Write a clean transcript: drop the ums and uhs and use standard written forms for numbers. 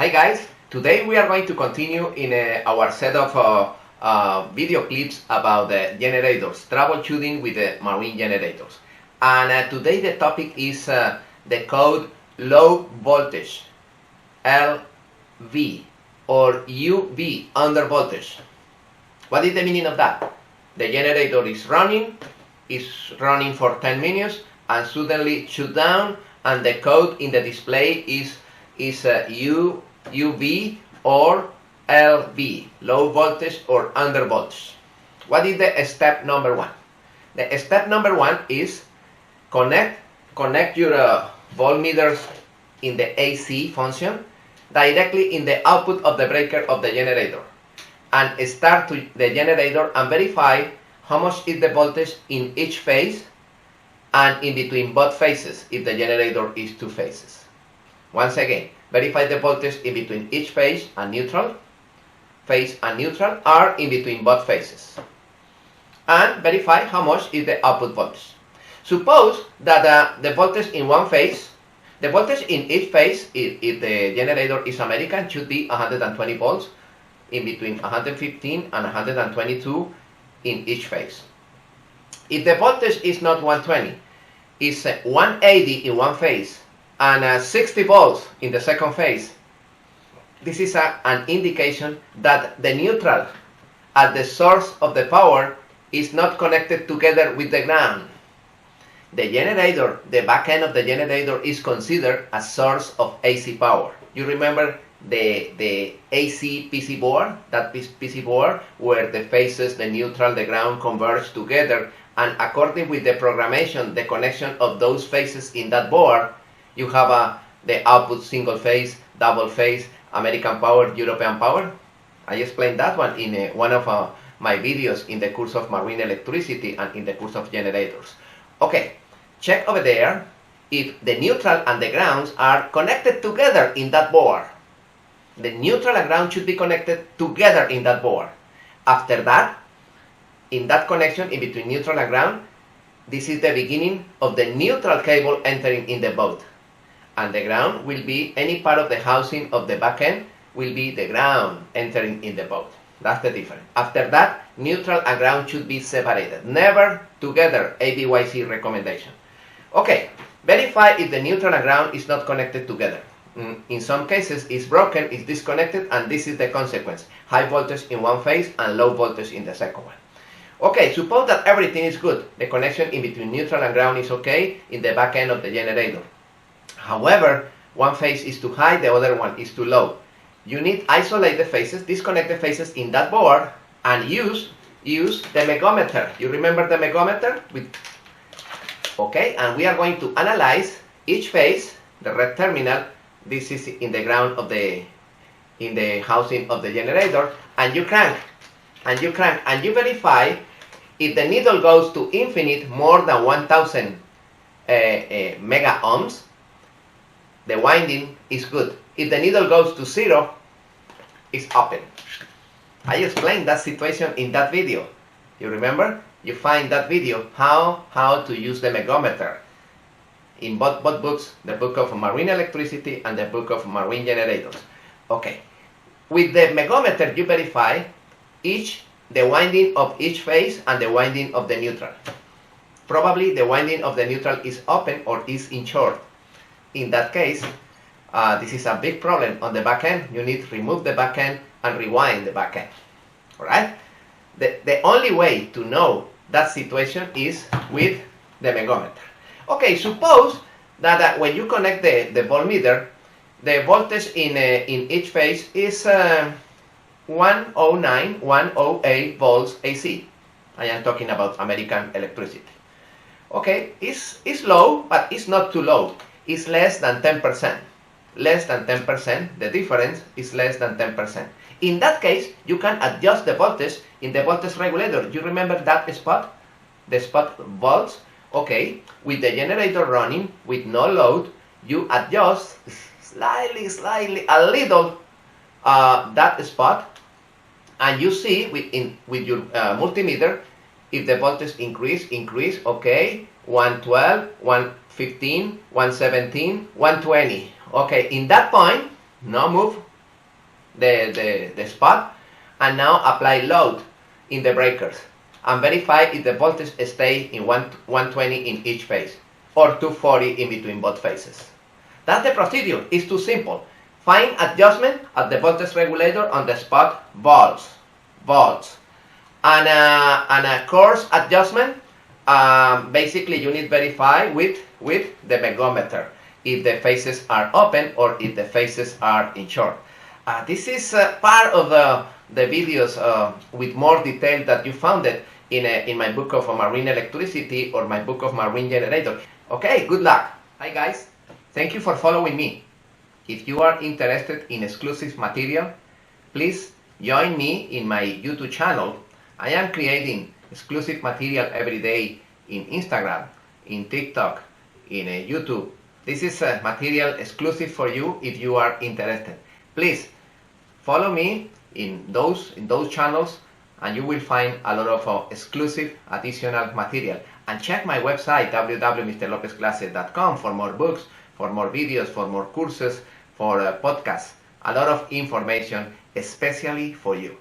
Hi guys, today we are going to continue in our set of video clips about the generators, troubleshooting with the marine generators. And today the topic is the code low voltage, LV, or UV, under voltage. What is the meaning of that? The generator is running for 10 minutes and suddenly shut down, and the code in the display is UV or LV, low voltage or under voltage. What is the step number one? The step number one is connect your voltmeters in the AC function directly in the output of the breaker of the generator, and start the generator and verify how much is the voltage in each phase and in between both phases if the generator is two phases. Once again, verify the voltage in between each phase and neutral are in between both phases, and verify how much is the output voltage. Suppose that the voltage in one phase, the voltage in each phase, if the generator is American, should be 120 volts in between 115 and 122 in each phase. If the voltage is not 120, it's 180 in one phase and 60 volts in the second phase, this is an indication that the neutral at the source of the power is not connected together with the ground. The generator, the back end of the generator, is considered a source of AC power. You remember the AC PC board, that PC board where the phases, the neutral, the ground converge together, and according with the programmation, the connection of those phases in that board, you have the output single phase, double phase, American power, European power. I explained that one in one of my videos in the course of marine electricity and in the course of generators. Okay, check over there if the neutral and the grounds are connected together in that board. The neutral and ground should be connected together in that board. After that, in that connection in between neutral and ground, this is the beginning of the neutral cable entering in the boat. And the ground will be any part of the housing of the back end will be the ground entering in the boat. That's the difference. After that, neutral and ground should be separated, never together, ABYC recommendation. Okay, verify if the neutral and ground is not connected together. In some cases, it's broken, it's disconnected, and this is the consequence. High voltage in one phase and low voltage in the second one. Okay, suppose that everything is good. The connection in between neutral and ground is okay in the back end of the generator. However, one phase is too high, the other one is too low. You need to isolate the phases, disconnect the phases in that board, and use the megometer. You remember the megometer? Okay, and we are going to analyze each phase, the red terminal. This is in the ground of in the housing of the generator, and you crank, and you verify if the needle goes to infinite, more than 1000 mega ohms, the winding is good. If the needle goes to 0, it's open. I explained that situation in that video. You remember? You find that video, how to use the megometer, in both books, the book of marine electricity and the book of marine generators. Okay. With the megometer, you verify the winding of each phase and the winding of the neutral. Probably the winding of the neutral is open or is in short. In that case, this is a big problem on the back end. You need to remove the back end and rewind the back end. Alright? The only way to know that situation is with the megometer. Okay, suppose that when you connect the voltmeter, the voltage in each phase is 109, 108 volts AC. I am talking about American electricity. Okay, it's low, but it's not too low. It's less than 10%. Less than 10%, the difference is less than 10%. In that case, you can adjust the voltage in the voltage regulator. You remember that spot? The spot volts? Okay, with the generator running, with no load, you adjust slightly, a little that spot, and you see with your multimeter if the voltage increase, okay, 112, 115, 117, 120. Okay, in that point, no move, the spot, and now apply load in the breakers and verify if the voltage stay in 120 in each phase or 240 in between both phases. That's the procedure. It's too simple. Fine adjustment at the voltage regulator on the spot, volts, and a coarse adjustment. Basically, you need verify with the megometer if the phases are open or if the phases are in short. This is part of the videos with more detail that you found it in my book of marine electricity or my book of marine generator. Okay, good luck. Hi guys, thank you for following me. If you are interested in exclusive material, please join me in my YouTube channel. I am creating exclusive material every day in Instagram, in TikTok, in YouTube. This is material exclusive for you if you are interested. Please follow me in those channels and you will find a lot of exclusive additional material. And check my website www.mrlopezclasses.com for more books, for more videos, for more courses, for podcasts. A lot of information especially for you.